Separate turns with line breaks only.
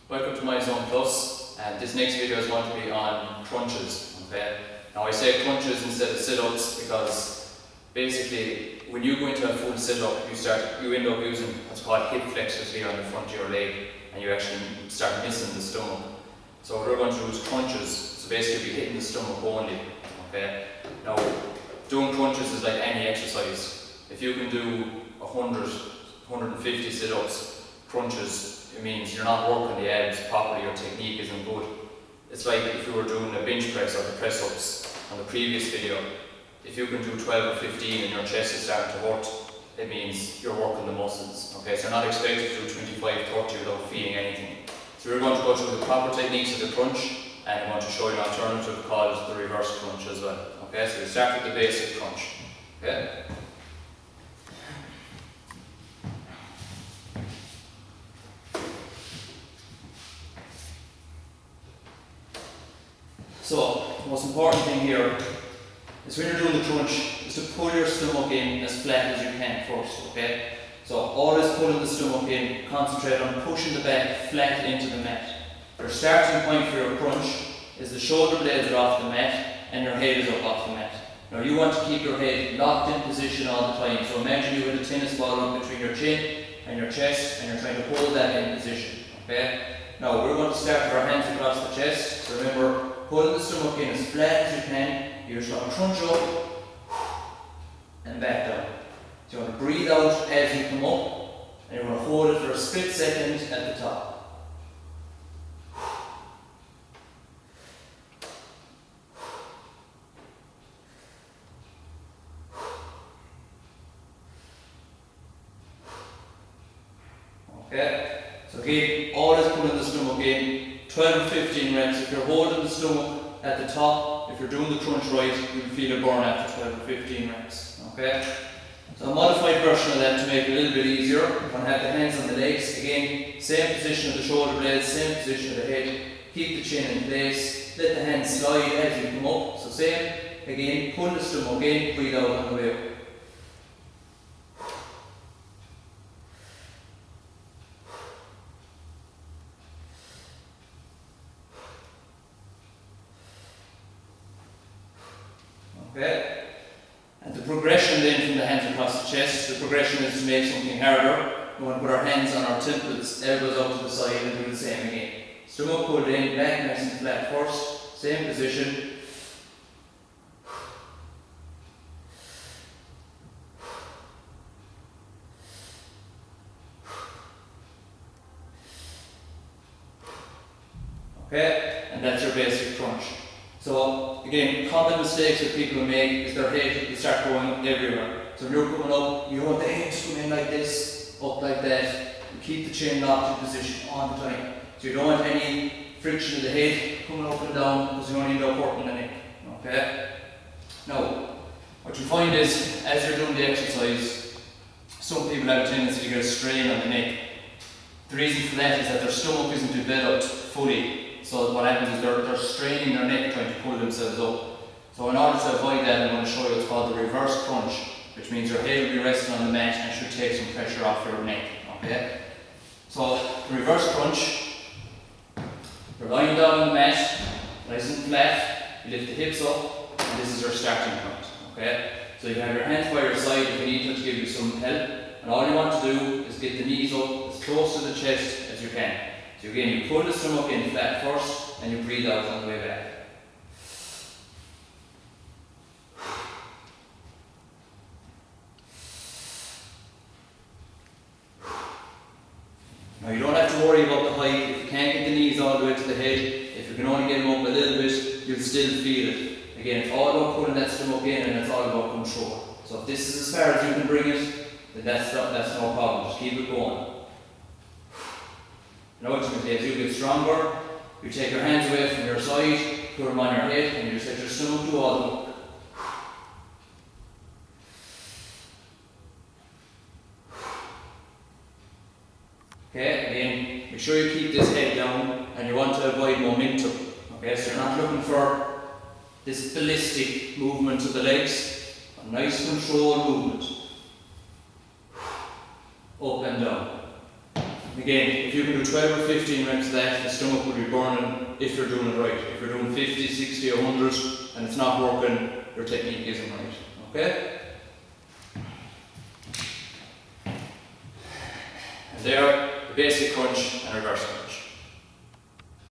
Welcome to my Zone Plus, and this next video is going to be on crunches. Okay. Now I say crunches instead of sit-ups because basically when you go into a full sit-up, you end up using what's called hip flexors here on the front of your leg, and you actually start missing the stomach. So what we're going to do is crunches. So basically be hitting the stomach only. Okay. Now doing crunches is like any exercise. If you can do 100, 150 sit-ups, crunches, it means you're not working the abs properly, your technique isn't good. It's like if you were doing a bench press or the press ups on the previous video. If you can do 12 or 15 and your chest is starting to hurt, it means you're working the muscles. Okay, so you're not expected to do 25, 30 without feeling anything. So we're going to go through the proper techniques of the crunch, and I'm going to show you an alternative called the reverse crunch as well. Okay, so we start with the basic crunch. Okay. So, the most important thing here is when you're doing the crunch is to pull your stomach in as flat as you can first, okay? So always pulling the stomach in, concentrate on pushing the back flat into the mat. Your starting point for your crunch is the shoulder blades are off the mat and your head is up off the mat. Now you want to keep your head locked in position all the time. So imagine you have a tennis ball up between your chin and your chest and you're trying to hold that in position, okay? Now we're going to start with our hands across the chest. So remember, pulling the stomach in as flat as you can. You're just going to crunch up and back down. So you want to breathe out as you come up, and you're going to hold it for a split second at the top. Okay, so again, always pulling the stomach in. 12 or 15 reps. If you're holding the stomach at the top, if you're doing the crunch right, you'll feel a burn after 12 or 15 reps. Okay? So a modified version of that to make it a little bit easier. You're going to have the hands on the legs. Again, same position of the shoulder blades, same position of the head. Keep the chin in place. Let the hands slide as you come up. So same. Again, pull the stomach in, breathe out on the way up. Okay? And the progression then from the hands across the chest, the progression is to make something harder. We want to put our hands on our temples, elbows out to the side, and do the same again. Stomach pulled in, back nice and flat first, same position. Okay? And that's your basic crunch. So again, common mistakes that people make is their head will start going everywhere. So when you're coming up, you want the head to come in like this, up like that. You keep the chin locked in position all the time. So you don't want any friction of the head coming up and down because you only end up hurting the neck. Okay? Now, what you find is, as you're doing the exercise, some people have a tendency to get a strain on the neck. The reason for that is that their stomach isn't developed fully. So what happens is they're straining their neck trying to pull themselves up. So in order to avoid that, I'm going to show you what's called the reverse crunch, which means your head will be resting on the mat and should take some pressure off your neck. Okay? So the reverse crunch, you're lying down on the mat, nice and flat, you lift the hips up, and this is your starting point. Okay? So you have your hands by your side if you need to give you some help, and all you want to do is get the knees up as close to the chest as you can. So again, you pull the stomach in flat first, and you breathe out on the way back. Now you don't have to worry about the height. If you can't get the knees all the way to the head, if you can only get them up a little bit, you'll still feel it. Again, it's all about pulling that stomach in, and it's all about control. So if this is as far as you can bring it, then that's no problem. Just keep it going. And ultimately, as you get stronger, you take your hands away from your side, put them on your head, and you just let your stomach do all the work. Okay, again, make sure you keep this head down, and you want to avoid momentum. Okay, so you're not looking for this ballistic movement of the legs, a nice controlled movement. Up and down. Again, if you can do 12 or 15 reps of that, the stomach will be burning if you're doing it right. If you're doing 50, 60 or 100 and it's not working, your technique isn't right. Okay? And there, the basic crunch and reverse crunch.